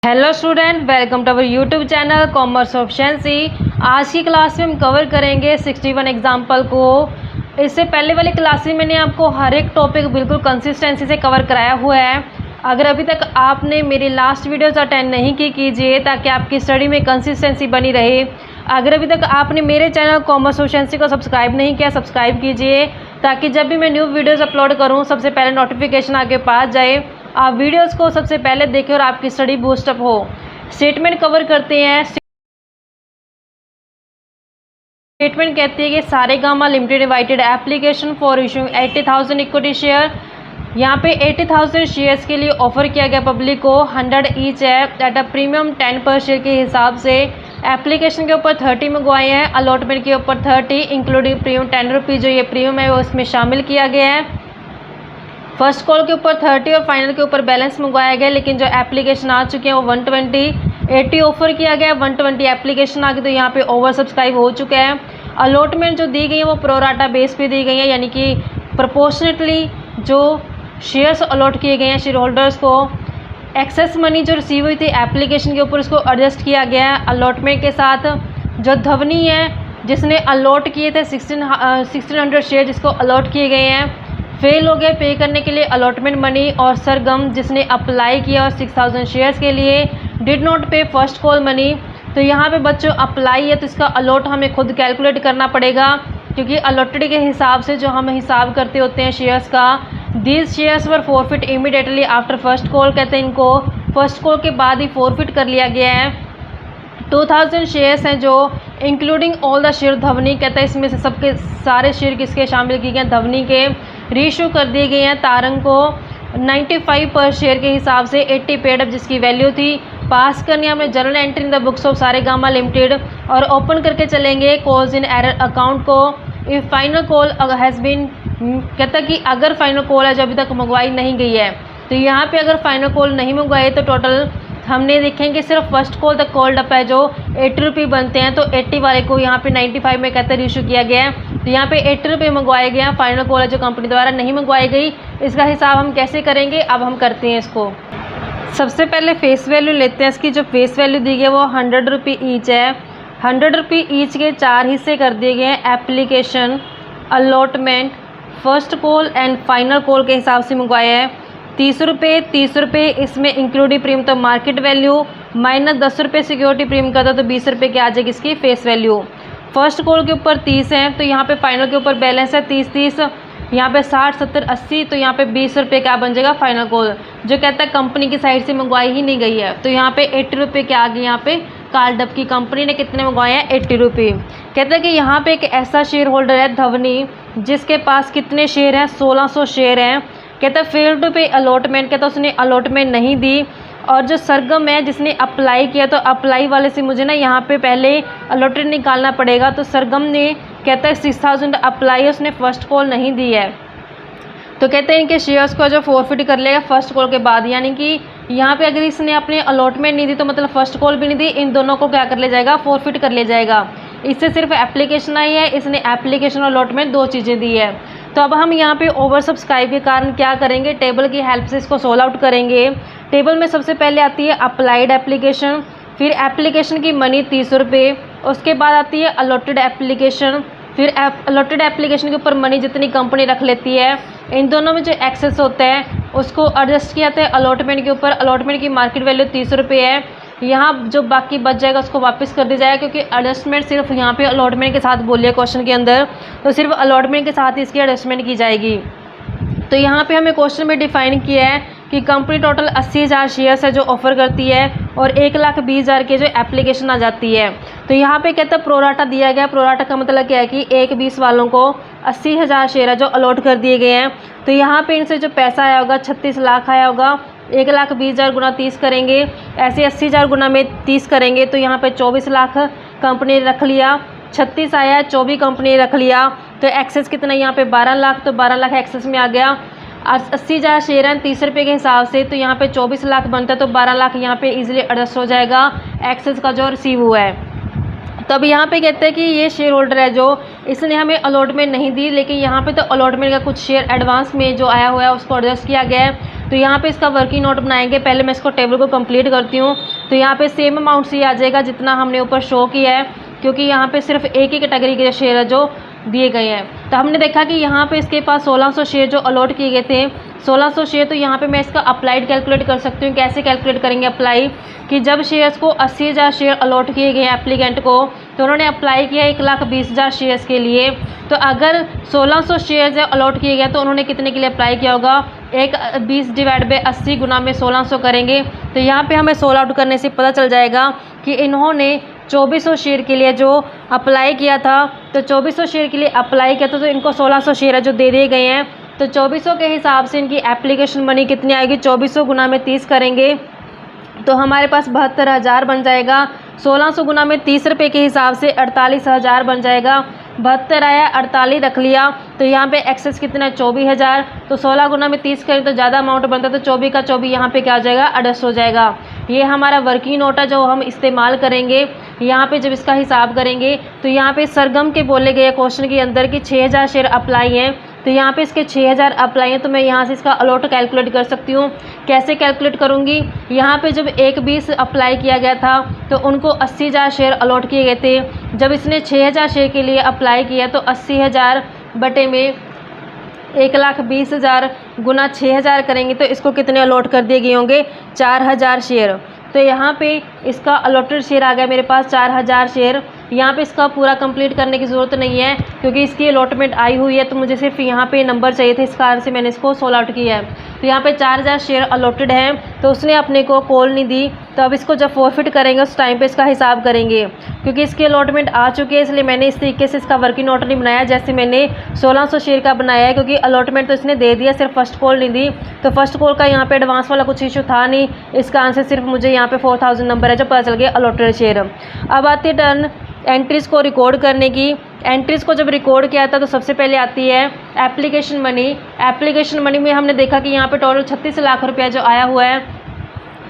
Hello student, welcome to our YouTube channel commerce ऑप्शंसी। आज की क्लास में हम कवर करेंगे 61 एग्जाम्पल को। इससे पहले वाली क्लास में मैंने आपको हर एक टॉपिक बिल्कुल कंसिस्टेंसी से कवर कराया हुआ है। अगर अभी तक आपने मेरी लास्ट वीडियोस अटेंड नहीं की, कीजिए ताकि आपकी स्टडी में कंसिस्टेंसी बनी रहे। अगर अभी तक आपने मेरे चैनल कॉमर्स ऑप्शंसी को सब्सक्राइब नहीं किया, सब्सक्राइब कीजिए ताकि जब भी मैं न्यू वीडियोज़ अपलोड करूँ सबसे पहले नोटिफिकेशन आपके पास जाए, आप वीडियोस को सबसे पहले देखें और आपकी स्टडी बूस्टअप हो। स्टेटमेंट कवर करते हैं। स्टेटमेंट कहती है कि Saregama limited invited application for issuing 80,000 equity share. यहाँ पे 80,000 शेयर्स के लिए ऑफर किया गया पब्लिक को, 100 ईच है एट अ प्रीमियम 10 पर शेयर के हिसाब से। एप्लीकेशन के ऊपर 30 मंगवाए हैं, अलॉटमेंट के ऊपर 30 इंक्लूडिंग प्रीमियम 10 रुपीज़ जो ये प्रीमियम है वो इसमें शामिल किया गया है। फर्स्ट कॉल के ऊपर 30 और फाइनल के ऊपर बैलेंस मंगवाया गया, लेकिन जो एप्लीकेशन आ चुके हैं वो 120। 80 ऑफर किया गया, 120 एप्लीकेशन आ गई, तो यहाँ पे ओवर सब्सक्राइब हो चुका है। अलॉटमेंट जो दी गई है वो प्रोराटा बेस पे दी गई है, यानी कि प्रोपोर्शनेटली जो शेयर्स अलॉट किए गए हैं शेयर होल्डर्स को। एक्सेस मनी जो रिसीव हुई थी एप्लीकेशन के ऊपर उसको एडजस्ट किया गया है अलॉटमेंट के साथ। जो धवनी है जिसने अलॉट किए थे 1600 शेयर जिसको अलॉट किए गए हैं, फेल हो गए पे करने के लिए अलॉटमेंट मनी। और सरगम जिसने अप्लाई किया 6000 शेयर्स के लिए, डिड नॉट पे फर्स्ट कॉल मनी। तो यहाँ पे बच्चों अप्लाई है तो इसका अलॉट हमें खुद कैलकुलेट करना पड़ेगा, क्योंकि अलॉटेड के हिसाब से जो हम हिसाब करते होते हैं शेयर्स का। These shares were forfeit immediately after first call, कहते हैं इनको फर्स्ट कॉल के बाद ही फॉरफिट कर लिया गया है। 2000 शेयर्स हैं जो इंक्लूडिंग ऑल द शेयर धवनी, कहता है इसमें से सबके सारे शेयर किसके शामिल किए गए, धवनी के रीइशू कर दिए गए हैं तारंग को 95 पर शेयर के हिसाब से। 80 पेड अप जिसकी वैल्यू थी। पास करनी हमने journal entry in the books of Saregama limited और ओपन करके चलेंगे कॉल्स इन एरर अकाउंट को। If final call has been, कहता कि अगर फाइनल कॉल है जो अभी तक मंगवाई नहीं गई है, तो यहाँ पे अगर फाइनल कॉल नहीं मंगवाई तो टोटल हमने देखेंगे सिर्फ फर्स्ट कॉल तक कॉल्ड अप है जो 80 रुपये बनते हैं, तो 80 वाले को यहाँ पे 95 में कहते हैं इशू किया गया है, तो यहाँ पे 80 रुपये मंगवाए गए हैं। फाइनल कॉल है जो कंपनी द्वारा नहीं मंगवाई गई, इसका हिसाब हम कैसे करेंगे अब हम करते हैं इसको। सबसे पहले फेस वैल्यू लेते हैं। इसकी जो फेस वैल्यू दी गई है वो 100 रुपये ईच है। 100 रुपये ईच के 4 हिस्से कर दिए गए हैं। Application, allotment, first call and final call के हिसाब से मंगवाया है। 30 रुपये इसमें इंक्लूडिंग प्रीमियम तो मार्केट वैल्यू माइनस 10 रुपये सिक्योरिटी प्रीमियम का था, तो 20 रुपये की आ जाएगी इसकी फेस वैल्यू। फर्स्ट कॉल के ऊपर 30 है, तो यहाँ पे फाइनल के ऊपर बैलेंस है 30, यहाँ पे 60, 70, 80, तो यहाँ पे 20 रुपये क्या बन जाएगा फाइनल कॉल, जो कहता है कंपनी की साइड से मंगवाई ही नहीं गई है। तो यहाँ पे 80 रुपये क्या आ गई, यहाँ पे कार्डअप की कंपनी ने कितने मंगवाए हैं 80 रुपये। कहता है कि यहाँ पे एक ऐसा शेयर होल्डर है धवनी जिसके पास कितने शेयर हैं, 1600 शेयर हैं। कहता है फेल टू पे अलॉटमेंट, कहता है उसने अलॉटमेंट नहीं दी। और जो सरगम है जिसने अप्लाई किया, तो अप्लाई वाले से मुझे ना यहाँ पे पहले अलॉटेड निकालना पड़ेगा, तो सरगम ने कहता है 6000 अप्लाई है, उसने फर्स्ट कॉल नहीं दी है, तो कहते हैं इनके शेयर्स को जो फॉरफिट कर लेगा फर्स्ट कॉल के बाद। यानी कि यहाँ पे अगर इसने अपने अलॉटमेंट नहीं दी तो मतलब फर्स्ट कॉल भी नहीं दी, इन दोनों को क्या कर ले जाएगा, फॉरफिट कर ले जाएगा। इससे सिर्फ एप्लीकेशन आई है, इसने एप्लीकेशन और अलॉटमेंट दो चीज़ें दी है। तो अब हम यहाँ पे ओवर सब्सक्राइब के कारण क्या करेंगे, टेबल की हेल्प से इसको सोल्व आउट करेंगे। टेबल में सबसे पहले आती है अप्लाइड एप्लीकेशन, फिर एप्लीकेशन की मनी 30 रुपये, उसके बाद आती है अलॉटेड एप्लीकेशन, फिर अलॉटेड एप्लीकेशन के ऊपर मनी जितनी कंपनी रख लेती है। इन दोनों में जो एक्सेस होता है उसको एडजस्ट किया जाता है अलॉटमेंट के ऊपर। अलॉटमेंट की मार्केट वैल्यू 30 रुपये है, यहाँ जो बाकी बच जाएगा उसको वापस कर दिया जाएगा, क्योंकि एडजस्टमेंट सिर्फ यहाँ पे अलॉटमेंट के साथ बोली है क्वेश्चन के अंदर, तो सिर्फ अलॉटमेंट के साथ ही इसकी एडजस्टमेंट की जाएगी। तो यहाँ पे हमें क्वेश्चन में डिफाइन किया है कि कंपनी टोटल 80,000 शेयर्स है जो ऑफर करती है और 1,20,000 के जो एप्लीकेशन आ जाती है। तो यहाँ पे कहता है प्रोराटा दिया गया। प्रोराटा का मतलब क्या है कि 1/20 वालों को 80,000 शेयर है जो अलॉट कर दिए गए हैं। तो यहाँ पे इनसे जो पैसा आया होगा 36 लाख आया होगा। 1,20,000 गुना 30 करेंगे, ऐसे 80,000 गुना में 30 करेंगे, तो यहाँ पे 24 लाख कंपनी ने रख लिया। 36 आया है, 24 कंपनी ने रख लिया, तो एक्सेस कितना यहाँ पे 12 लाख, तो 12 लाख एक्सेस में आ गया। 80,000 शेयर हैं 30 रुपये के हिसाब से, तो यहाँ पे 24 लाख बनता है, तो 12 लाख यहाँ पे इजीली एडजस्ट हो जाएगा एक्सेस का जो रिसीव हुआ है। तब यहाँ पे कहते हैं कि ये शेयर होल्डर है जो इसने हमें अलॉटमेंट नहीं दी, लेकिन यहाँ पे तो अलॉटमेंट का कुछ शेयर एडवांस में जो आया हुआ है उसको एडजस्ट किया गया है। तो यहाँ पे इसका वर्किंग नोट बनाएंगे। पहले मैं इसको टेबल को कंप्लीट करती हूँ। तो यहाँ पे सेम अमाउंट से आ जाएगा जितना हमने ऊपर शो किया है, क्योंकि यहाँ पे सिर्फ एक ही कैटेगरी के शेयर है जो दिए गए हैं। तो हमने देखा कि यहाँ पे इसके पास 1600 शेयर जो अलॉट किए गए थे, 1600 शेयर। तो यहाँ पे मैं इसका अप्लाइड कैलकुलेट कर सकती हूँ। कैसे कैलकुलेट करेंगे अप्लाई, कि जब शेयर्स को 80,000 शेयर अलॉट किए गए एप्लीकेंट को, तो उन्होंने अप्लाई किया 1,20,000 शेयर्स के लिए। तो अगर 1600 शेयर्स अलॉट किए गए तो उन्होंने कितने के लिए अप्लाई किया होगा, 1/20 डिवाइड बाई 80 गुना में 1600 करेंगे। तो यहाँ पे हमें 16 आउट करने से पता चल जाएगा कि इन्होंने 2400 शेयर के लिए जो अप्लाई किया था। तो 2400 शेयर के लिए अप्लाई किया था, तो इनको 1600 शेयर जो दे दिए गए हैं। तो 2400 के हिसाब से इनकी एप्लीकेशन मनी कितनी आएगी, 2400 गुना में 30 करेंगे तो हमारे पास 72,000 बन जाएगा। 1600 गुना में 30 रुपये के हिसाब से 48,000 बन जाएगा। 72 आया, 48 रख लिया, तो यहाँ पे एक्सेस कितना है, 24,000। तो 16 गुना में 30 करें तो ज़्यादा अमाउंट बनता है, तो 24 का 24 यहाँ पे क्या हो जाएगा, एडजस्ट हो जाएगा। ये हमारा वर्किंग नोट है जो हम इस्तेमाल करेंगे यहाँ पे जब इसका हिसाब करेंगे। तो यहाँ पे सरगम के बोले गए क्वेश्चन के अंदर कि 6,000 शेयर अप्लाई हैं, तो यहाँ पे इसके 6,000 अप्लाई हैं। तो मैं यहाँ से इसका अलॉट कैलकुलेट कर सकती हूँ। कैसे कैलकुलेट करूँगी, यहाँ पे जब 1/20 अप्लाई किया गया था तो उनको 80,000 शेयर अलॉट किए गए थे। जब इसने 6,000 शेयर के लिए अप्लाई किया तो 80,000 बटे में 1,20,000 गुना 6,000 करेंगे तो इसको कितने अलॉट कर दिए गए होंगे, 4,000 शेयर। तो यहाँ पे इसका अलॉटेड शेयर आ गया मेरे पास 4,000 शेयर। यहाँ पे इसका पूरा कंप्लीट करने की ज़रूरत नहीं है क्योंकि इसकी अलॉटमेंट आई हुई है, तो मुझे सिर्फ यहाँ पे नंबर चाहिए थे, इस कारण से मैंने इसको 16 आउट किया है। तो यहाँ पे 4,000 शेयर अलॉटेड हैं, तो उसने अपने को कॉल नहीं दी। तो अब इसको जब फॉरफिट करेंगे उस टाइम पे इसका हिसाब करेंगे, क्योंकि इसकी अलॉटमेंट आ चुकी है, इसलिए मैंने इस तरीके से इसका वर्किंग नोट नहीं बनाया जैसे मैंने 1600 शेयर का बनाया है, क्योंकि अलॉटमेंट तो इसने दे दिया, सिर्फ फर्स्ट कॉल नहीं दी। तो फर्स्ट कॉल का यहाँ पे एडवांस वाला कुछ इशू था नहीं, इसका आंसर सिर्फ मुझे यहाँ पे 4000 नंबर है जो पता चल गया अलॉटेड शेयर। अब आती है टर्न एंट्रीज़ को रिकॉर्ड करने की। एंट्रीज़ को जब रिकॉर्ड किया था तो सबसे पहले आती है एप्लीकेशन मनी। एप्लीकेशन मनी में हमने देखा कि यहाँ पे टोटल 36 लाख रुपया जो आया हुआ है।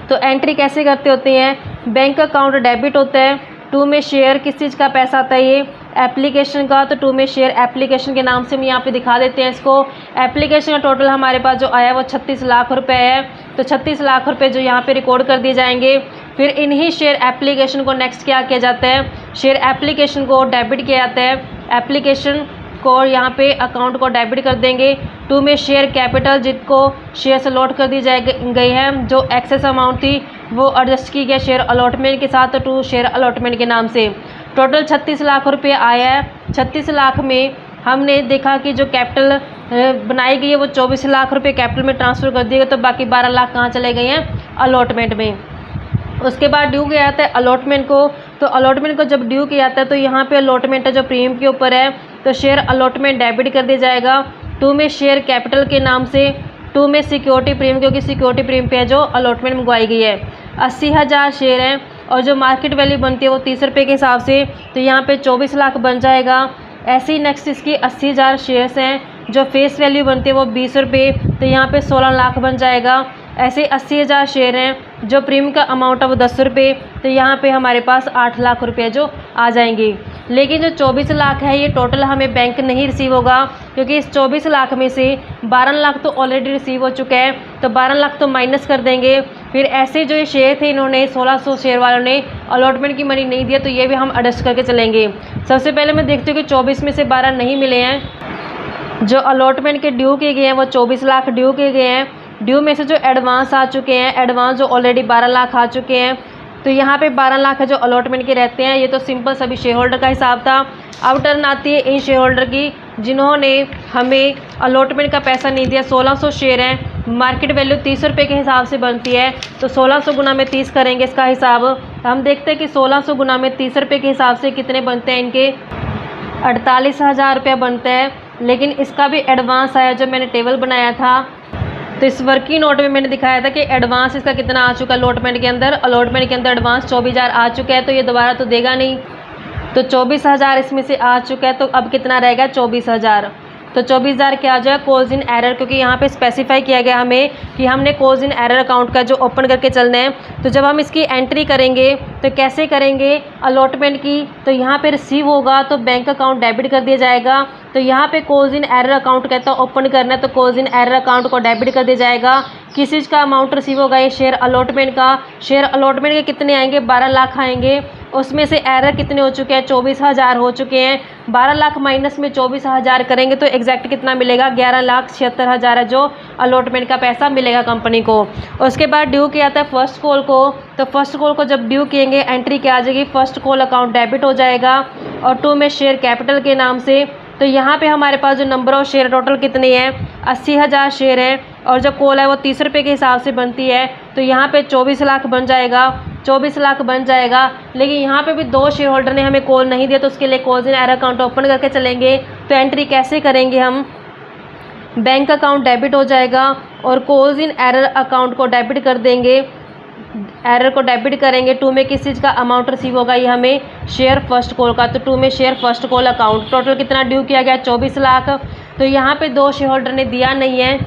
तो एंट्री कैसे करते होते हैं, बैंक अकाउंट डेबिट होता है, 2 में शेयर किस चीज़ का पैसा आता है, ये एप्लीकेशन का, तो 2 में शेयर एप्लीकेशन के नाम से हम यहाँ पे दिखा देते हैं इसको। एप्लीकेशन का टोटल हमारे पास जो आया वो 36 लाख रुपए है, तो 36 लाख रुपए जो यहाँ पे रिकॉर्ड कर दिए जाएंगे। फिर इन्हीं शेयर एप्लीकेशन को नेक्स्ट क्या किया जाता है, शेयर एप्लीकेशन को डेबिट किया जाता है, एप्लीकेशन को यहाँ पे अकाउंट को डेबिट कर देंगे। 2 में शेयर कैपिटल जिनको शेयर से अलॉट कर दी गई है, जो एक्सेस अमाउंट थी वो एडजस्ट की गई शेयर अलॉटमेंट के साथ, तो 2 शेयर अलॉटमेंट के नाम से टोटल 36 लाख रुपये आया है। 36 लाख में हमने देखा कि जो कैपिटल बनाई गई है वो 24 लाख रुपये कैपिटल में ट्रांसफ़र कर दिए गए, तो बाकी 12 लाख कहाँ चले गए हैं, अलॉटमेंट में। उसके बाद ड्यू किया जाता है अलॉटमेंट को। तो अलॉटमेंट को जब ड्यू किया जाता है तो यहाँ पे अलॉटमेंट है जो प्रीमियम के ऊपर है, तो शेयर अलॉटमेंट डेबिट कर दिया जाएगा। 2 में शेयर कैपिटल के नाम से, 2 में सिक्योरिटी प्रीमियम, क्योंकि सिक्योरिटी प्रीमियम पे जो अलॉटमेंट मंगवाई गई है। 80,000 शेयर हैं और जो मार्केट वैल्यू बनती है वो 30 रुपये के हिसाब से, तो यहाँ पे 24 लाख बन जाएगा। ऐसे ही नेक्स्ट इसकी 80,000 शेयर्स हैं, जो फेस वैल्यू बनती है वो 20 रुपये, तो यहाँ पे 16 लाख बन जाएगा। ऐसे 80,000 शेयर हैं जो प्रीमियम का अमाउंट है वो 10 रुपये, तो यहाँ पे हमारे पास 8 लाख रुपये जो आ जाएंगे। लेकिन जो 24 लाख है ये टोटल हमें बैंक नहीं रिसीव होगा, क्योंकि इस 24 लाख में से 12 लाख तो ऑलरेडी रिसीव हो चुका है, तो 12 लाख तो माइनस कर देंगे। फिर ऐसे जो ये शेयर थे इन्होंने 1600 शेयर वालों ने अलॉटमेंट की मनी नहीं दिया, तो ये भी हम एडजस्ट करके चलेंगे। सबसे पहले मैं देखती हूँ कि 24 में से 12 नहीं मिले हैं। जो अलॉटमेंट के ड्यू किए गए हैं वो 24 लाख ड्यू किए गए हैं। ड्यू में से जो एडवांस आ चुके हैं, एडवांस जो ऑलरेडी 12 लाख आ चुके हैं, तो यहाँ पे 12 लाख है जो अलॉटमेंट के रहते हैं। ये तो सिंपल सभी शेयर होल्डर का हिसाब था। अब टर्न आती है इन शेयर होल्डर की जिन्होंने हमें अलॉटमेंट का पैसा नहीं दिया। 1600 शेयर हैं, मार्केट वैल्यू 30 रुपये के हिसाब से बनती है, तो 1600 गुना में 30 करेंगे इसका हिसाब। हम देखते हैं कि 1600 गुना में 30 रुपये के हिसाब से कितने बनते हैं, इनके 48,000 रुपये बनते हैं। लेकिन इसका भी एडवांस आया जो मैंने टेबल बनाया था, तो इस वर्किंग नोट में मैंने दिखाया था कि एडवांस इसका कितना आ चुका है अलॉटमेंट के अंदर। अलॉटमेंट के अंदर एडवांस 24,000 आ चुका है, तो ये दोबारा तो देगा नहीं, तो 24,000 इसमें से आ चुका है, तो अब कितना रहेगा 24,000। तो 24,000 क्या आ जाएगा, कॉज इन एरर, क्योंकि यहाँ पे स्पेसिफाई किया गया हमें कि हमने कॉज इन एरर अकाउंट का जो ओपन करके चलना है। तो जब हम इसकी एंट्री करेंगे तो कैसे करेंगे अलॉटमेंट की, तो यहाँ पे रिसीव होगा तो बैंक अकाउंट डेबिट कर दिया जाएगा। तो यहाँ पे कॉज इन एरर अकाउंट कहता है ओपन करना है, तो कॉज इन एरर अकाउंट को डेबिट कर दिया जाएगा। किस चीज़ का अमाउंट रिसीव होगा, ये शेयर अलॉटमेंट का। शेयर अलॉटमेंट के कितने आएंगे, 12 लाख आएंगे। उसमें से एरर कितने हो चुके हैं, 24,000 हो चुके हैं। 12 लाख माइनस में 24,000 करेंगे तो एग्जैक्ट कितना मिलेगा, 11,76,000 है जो अलॉटमेंट का पैसा मिलेगा कंपनी को। उसके बाद ड्यू किया था फर्स्ट कॉल को, तो फर्स्ट कॉल को जब ड्यू किएंगे एंट्री क्या आ जाएगी, फर्स्ट कॉल अकाउंट डेबिट हो जाएगा। और 2 में शेयर कैपिटल के नाम से, तो यहाँ पे हमारे पास जो नंबर ऑफ शेयर टोटल कितने हैं, 80,000 शेयर है। और जो कॉल है वो 30 रुपये के हिसाब से बनती है, तो यहाँ पे 24 लाख बन जाएगा, 24 लाख बन जाएगा। लेकिन यहाँ पे भी 2 शेयर होल्डर ने हमें कॉल नहीं दिया, तो उसके लिए calls in error account open करके चलेंगे। तो एंट्री कैसे करेंगे हम, बैंक अकाउंट डेबिट हो जाएगा और कॉल्स इन एरर अकाउंट को डेबिट कर देंगे। एरर को डेबिट करेंगे। 2 में किस चीज़ का अमाउंट रिसीव होगा, ये हमें शेयर फर्स्ट कॉल का, तो 2 में share first call account. Total कितना ड्यू किया गया, 24 लाख। तो यहाँ पे 2 शेयर होल्डर ने दिया नहीं है,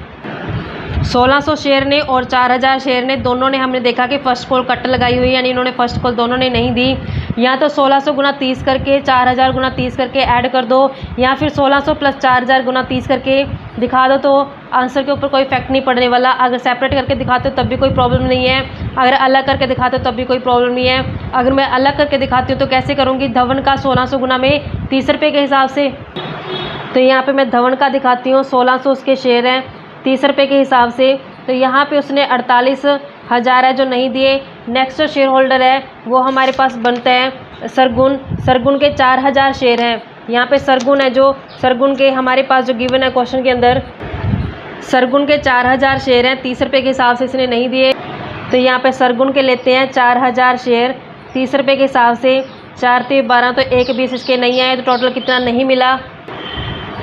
1600 शेयर ने और 4000 शेयर ने, दोनों ने हमने देखा कि फ़र्स्ट कॉल कट लगाई हुई है, यानी इन्होंने फ़र्स्ट कॉल दोनों ने नहीं दी। या तो 1600 गुना 30 करके 4000 गुना 30 करके ऐड कर दो, या फिर 1600 प्लस 4000 गुना 30 करके दिखा दो, तो आंसर के ऊपर कोई इफेक्ट नहीं पड़ने वाला। अगर सेपरेट करके दिखाते हो तब भी कोई प्रॉब्लम नहीं है, अगर अलग करके दिखाते हो तब भी कोई प्रॉब्लम नहीं है। अगर मैं अलग करके दिखाती हूँ तो कैसे करूँगी, धवन का 1600 गुना में 30 रुपये के हिसाब से। तो यहाँ पे मैं धवन का दिखाती हूँ, 1600 उसके शेयर हैं 30 रुपये के हिसाब से। तो यहाँ पे उसने 48,000 है जो नहीं दिए। नेक्स्ट जो शेयर होल्डर है वो हमारे पास बनते हैं सरगुन। सरगुन के 4000 शेयर हैं। यहाँ पे सरगुन है, जो सरगुन के हमारे पास जो गिवन है क्वेश्चन के अंदर, सरगुन के 4000 शेयर हैं, 30 रुपये के हिसाब से इसने नहीं दिए। तो यहाँ पे सरगुन के लेते हैं 4000 शेयर 30 रुपये के हिसाब से। 4 × 12 तो 1 इसके नहीं आए, तो टोटल कितना नहीं मिला,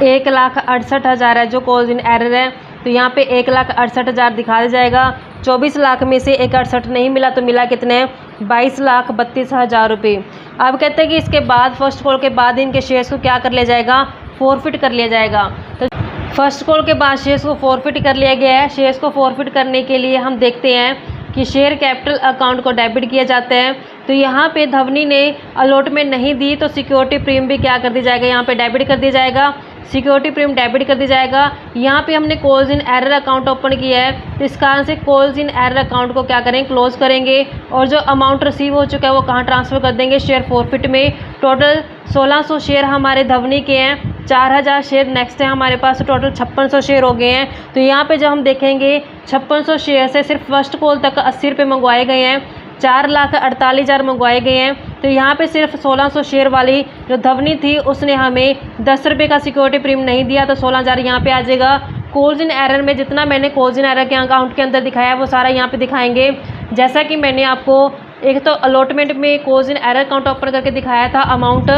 1,68,000 है जो कॉल्स इन एरर है। तो यहाँ पे 1,68,000 दिखा दिया जाएगा। 24 लाख में से 1,68 नहीं मिला, तो मिला कितने, 22,32,000 रुपये। अब कहते हैं कि इसके बाद फर्स्ट कॉल के बाद इनके शेयर्स को क्या कर लिया जाएगा, फॉरफिट कर लिया जाएगा। तो फर्स्ट कॉल के बाद शेयर्स को फॉरफिट कर लिया गया है। शेयर्स को फॉरफिट करने के लिए हम देखते हैं कि शेयर कैपिटल अकाउंट को डेबिट किया जाता है। तो यहाँ पे धवनी ने अलॉटमेंट नहीं दी, तो सिक्योरिटी प्रीमियम भी क्या कर दिया जाएगा, यहाँ पे डेबिट कर दिया जाएगा। सिक्योरिटी प्रीमियम डेबिट कर दिया जाएगा। यहाँ पे हमने calls in error account open किया है, तो इस कारण से कॉल्स इन एरर अकाउंट को क्या करें, क्लोज करेंगे। और जो अमाउंट रिसीव हो चुका है वो कहाँ ट्रांसफ़र कर देंगे, शेयर फॉरफिट में। टोटल 1600 शेयर हमारे धवनी के हैं, 4000 शेयर नेक्स्ट है हमारे पास, तो टोटल 5600 शेयर हो गए हैं। तो यहाँ पे जब हम देखेंगे 5600 शेयर से सिर्फ फर्स्ट कॉल तक 80 रुपये मंगवाए गए हैं, 4,48,000 मंगवाए गए हैं। तो यहाँ पे सिर्फ 1600 शेयर वाली जो धवनी थी उसने हमें 10 रुपये का सिक्योरिटी प्रीमियम नहीं दिया, तो 16,000 यहाँ पे आ जाएगा। कॉल्स इन एरर में जितना मैंने कॉल्स इन एरर के अकाउंट के अंदर दिखाया है वो सारा यहाँ पे दिखाएंगे। जैसा कि मैंने आपको एक तो अलॉटमेंट में calls in error account open करके दिखाया था, अमाउंट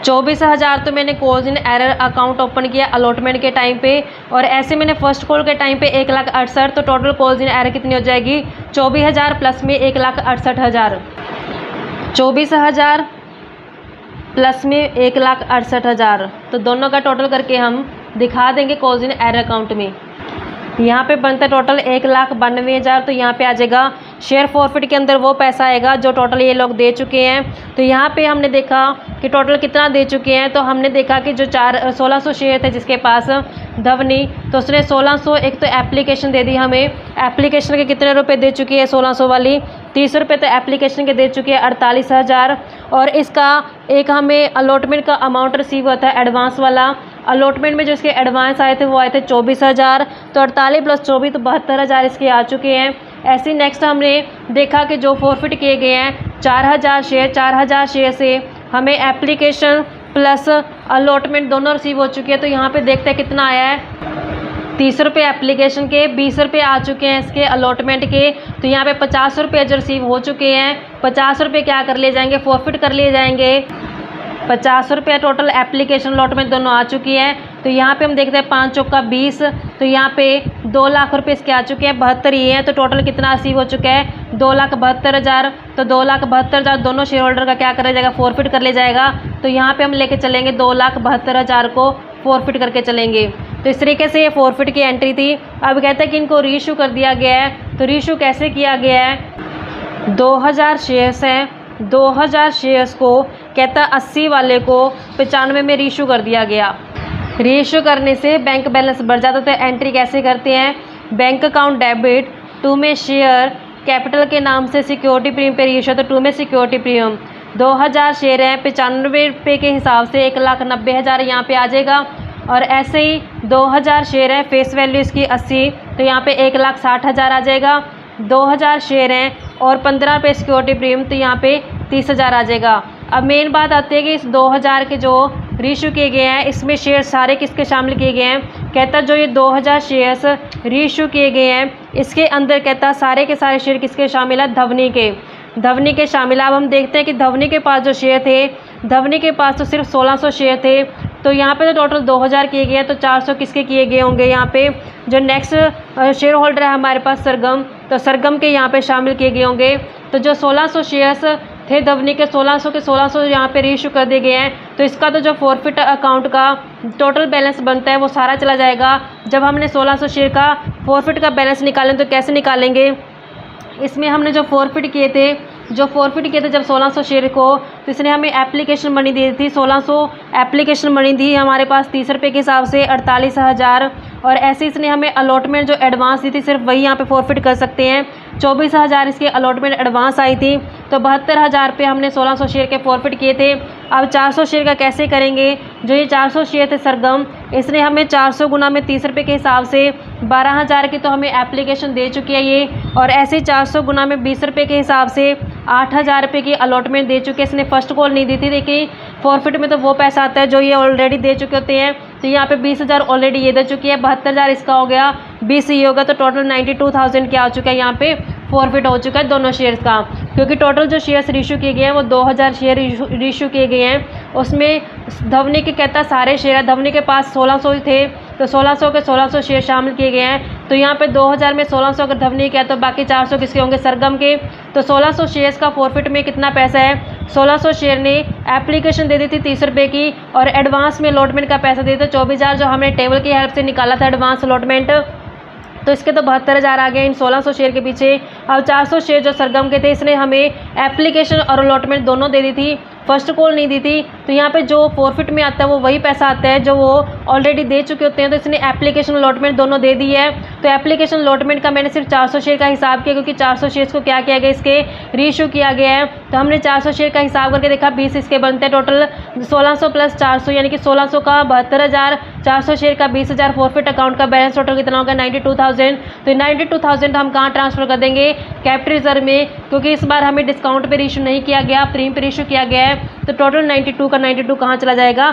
24,000 तो मैंने calls in error account open किया अलॉटमेंट के टाइम पे, और ऐसे मैंने फर्स्ट कॉल के टाइम पे 1,68,000, तो टोटल कॉल्स इन एरर कितनी हो जाएगी, 24,000 प्लस में 1,68,000, 24,000 प्लस में 1,68,000, तो दोनों का टोटल करके हम दिखा देंगे कॉल्स इन एरर अकाउंट में। यहाँ पे बनता है टोटल 1,92,000, तो यहाँ पे आ जाएगा शेयर फॉरफिट के अंदर वो पैसा आएगा जो टोटल ये लोग दे चुके हैं। तो यहाँ पे हमने देखा कि टोटल कितना दे चुके हैं, तो हमने देखा कि जो 1600 शेयर थे जिसके पास धवनी, तो उसने 1600 एक तो एप्लीकेशन दे दी हमें। एप्लीकेशन के कितने रुपए दे चुकी है 1600 वाली, 30 रुपये तो एप्लीकेशन के दे चुके हैं 48,000, और इसका एक हमें अलॉटमेंट का अमाउंट रिसीव हुआ था एडवांस वाला। अलॉटमेंट में जो इसके एडवांस आए थे वो आए थे 24,000, तो 48 प्लस 24 तो 72,000 इसके आ चुके हैं। ऐसे नेक्स्ट हमने देखा कि जो फॉरफिट किए गए हैं 4,000 शेयर, 4,000 शेयर से हमें एप्लीकेशन प्लस अलॉटमेंट दोनों रिसीव हो चुके हैं। तो यहाँ पे देखते हैं कितना आया है, 30 रुपये एप्लीकेशन के, 20 रुपये आ चुके हैं इसके अलॉटमेंट के। तो यहाँ पे 50 रुपये जो रिसीव हो चुके हैं, 50 रुपये क्या कर लिए जाएंगे, फॉरफिट कर लिए जाएंगे। 50 रुपये टोटल एप्लीकेशन अलॉटमेंट दोनों आ चुकी है। तो यहाँ पे हम देखते हैं 5 चौका 20, तो यहाँ पे 2 लाख रुपये इसके आ चुके हैं, 72 ही हैं। तो टोटल कितना रिसीव हो चुका है, 2,72,000, तो 2,72,000 दोनों शेयर होल्डर का क्या कर जाएगा, फॉरफिट कर ले जाएगा। तो यहाँ पे हम लेके चलेंगे 2,72,000 को फॉरफिट करके चलेंगे। तो इस तरीके से ये फॉरफिट की एंट्री थी। अब कहते हैं कि इनको रीइशू कर दिया गया है। तो रीइशू कैसे किया गया है, 2000 शेयर्स हैं, 2000 शेयर्स को कहता 80 वाले को 95 में रीइशू कर दिया गया। रीइशू करने से बैंक बैलेंस बढ़ जाता, तो एंट्री कैसे करते हैं? बैंक अकाउंट डेबिट टू में शेयर कैपिटल के नाम से सिक्योरिटी प्रीमियम पे रीइशू, तो टू में सिक्योरिटी प्रीमियम 2000 शेयर हैं, 95 रुपये के हिसाब से 1,90,000 यहाँ पे आ जाएगा। और ऐसे ही 2000 शेयर हैं, फेस वैल्यू इसकी 80, तो यहाँ पे 1,60,000 आ जाएगा। 2000 शेयर हैं और 15 रुपये सिक्योरिटी प्रीमियम, तो यहाँ पे 30,000 आ जाएगा। अब मेन बात आती है कि इस 2000 के जो रीइशू किए गए हैं, इसमें शेयर सारे किसके शामिल किए गए हैं? कहता जो ये 2000 शेयर्स रीइशू किए गए हैं, इसके अंदर कहता सारे के सारे शेयर किसके शामिल है? धवनी के शामिल। अब हम देखते हैं कि धवनी के पास जो शेयर थे, धवनी के पास तो सिर्फ 1600 शेयर थे, तो यहाँ पे तो टोटल 2000 किए गए हैं, तो 400 किसके किए गए होंगे? यहाँ पे जो नेक्स्ट शेयर होल्डर है हमारे पास सरगम, तो सरगम के यहाँ पे शामिल किए गए होंगे। तो जो 1600 शेयर्स थे धवनी के, 1600 के 1600 यहाँ पे रीइशू कर दिए गए हैं, तो इसका तो जो फॉरफिट अकाउंट का टोटल बैलेंस बनता है वो सारा चला जाएगा। जब हमने 1600 शेयर का फॉरफिट का बैलेंस निकालें तो कैसे निकालेंगे? इसमें हमने जो फॉरफिट किए थे जब 1600 शेयर को, तो इसने हमें एप्लीकेशन मनी दी थी 1600 एप्लीकेशन मनी दी हमारे पास 30 रुपये के हिसाब से 48,000। और ऐसे इसने हमें अलॉटमेंट जो एडवांस दी थी सिर्फ वही यहाँ पे फॉरफिट कर सकते हैं। 24,000 इसकी अलॉटमेंट एडवांस आई थी, तो 72,000 पे हमने 1600 शेयर के फॉरफिट किए थे। अब 400 शेयर का कैसे करेंगे? जो ये 400 शेयर थे सरगम, इसने हमें 400 गुना में 30 रुपये के हिसाब से 12,000 की तो हमें एप्लीकेशन दे चुकी है ये। और ऐसे 400 गुना में 20 रुपये के हिसाब से 8,000 रुपये की अलॉटमेंट दे चुके हैं। इसने फर्स्ट कॉल नहीं दी थी। देखिए फॉरफिट में तो वो पैसा आता है जो ये ऑलरेडी दे चुके होते हैं, तो यहाँ पे 20,000 ऑलरेडी ये दे चुकी है, 72,000 इसका हो गया, 20 ये होगा, तो टोटल 92,000 क्या हो चुका है? यहाँ पे फॉरफिट हो चुका है दोनों शेयर्स का। क्योंकि टोटल जो शेयर्स रीइशू किए गए हैं वो 2000 शेयर रीइशू किए गए हैं। उसमें धवनी के कहता सारे शेयर है, धवनी के पास 1600 थे, तो 1600 के 1600 शेयर शामिल किए गए हैं। तो यहाँ पे 2000 में 1600 अगर धवनी के है तो बाकी 400 किसके होंगे? सरगम के। तो 1600 शेयर्स का फॉरफिट में कितना पैसा है? 1600 शेयर ने एप्लीकेशन दे दी थी 30 रुपये की, और एडवांस में अलॉटमेंट का पैसा दे दिया 24,000 जो हमने टेबल की हेल्प से निकाला था एडवांस अलॉटमेंट। तो इसके तो 72,000 आ गए इन 1600 शेयर के पीछे। अब 400 शेयर जो सरगम के थे, इसने हमें एप्लीकेशन और अलॉटमेंट दोनों दे दी थी, फर्स्ट कॉल नहीं दी थी। तो यहाँ पे जो फॉरफिट में आता है वो वही पैसा आता है जो वो ऑलरेडी दे चुके होते हैं, तो इसने एप्लीकेशन अलॉटमेंट दोनों दे दी है। तो एप्लीकेशन अलॉटमेंट का मैंने सिर्फ 400 शेयर का हिसाब किया, क्योंकि 400 शेयर्स को क्या किया गया? इसके रीइशू किया गया है। तो हमने 400 शेयर का हिसाब करके देखा 20 इसके बनते हैं, टोटल 1600 प्लस 400 यानी कि 1600 का 72,000, 400 शेयर का 20,000, फॉरफिट अकाउंट का बैलेंस टोटल कितना होगा? 92,000। तो 92,000 हम कहाँ ट्रांसफर कर देंगे? कैपिटल रिजर्व में, क्योंकि इस बार हमें डिस्काउंट पे रीइशू नहीं किया गया, प्रीमियम पे रीइशू किया गया है। तो टोटल 92 का 92 कहाँ चला जाएगा?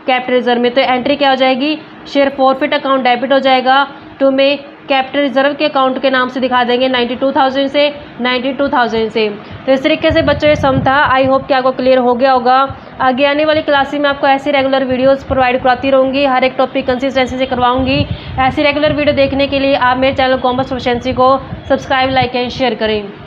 कैपिटल रिजर्व में। तो एंट्री क्या हो जाएगी? शेयर फॉरफिट अकाउंट डेबिट हो जाएगा, टू में कैपिटल रिजर्व के अकाउंट के नाम से दिखा देंगे 92,000 से 92,000 से। तो इस तरीके से बच्चों ये सम था। आई होप कि आपको क्लियर हो गया होगा। आगे आने वाली क्लासेस में आपको ऐसी रेगुलर वीडियोस प्रोवाइड कराती रहूँगी, हर एक टॉपिक कंसिस्टेंसी से करवाऊँगी। ऐसी रेगुलर वीडियो देखने के लिए आप मेरे चैनल कॉमर्स प्रोफिशिएंसी को सब्सक्राइब, लाइक एंड शेयर करें।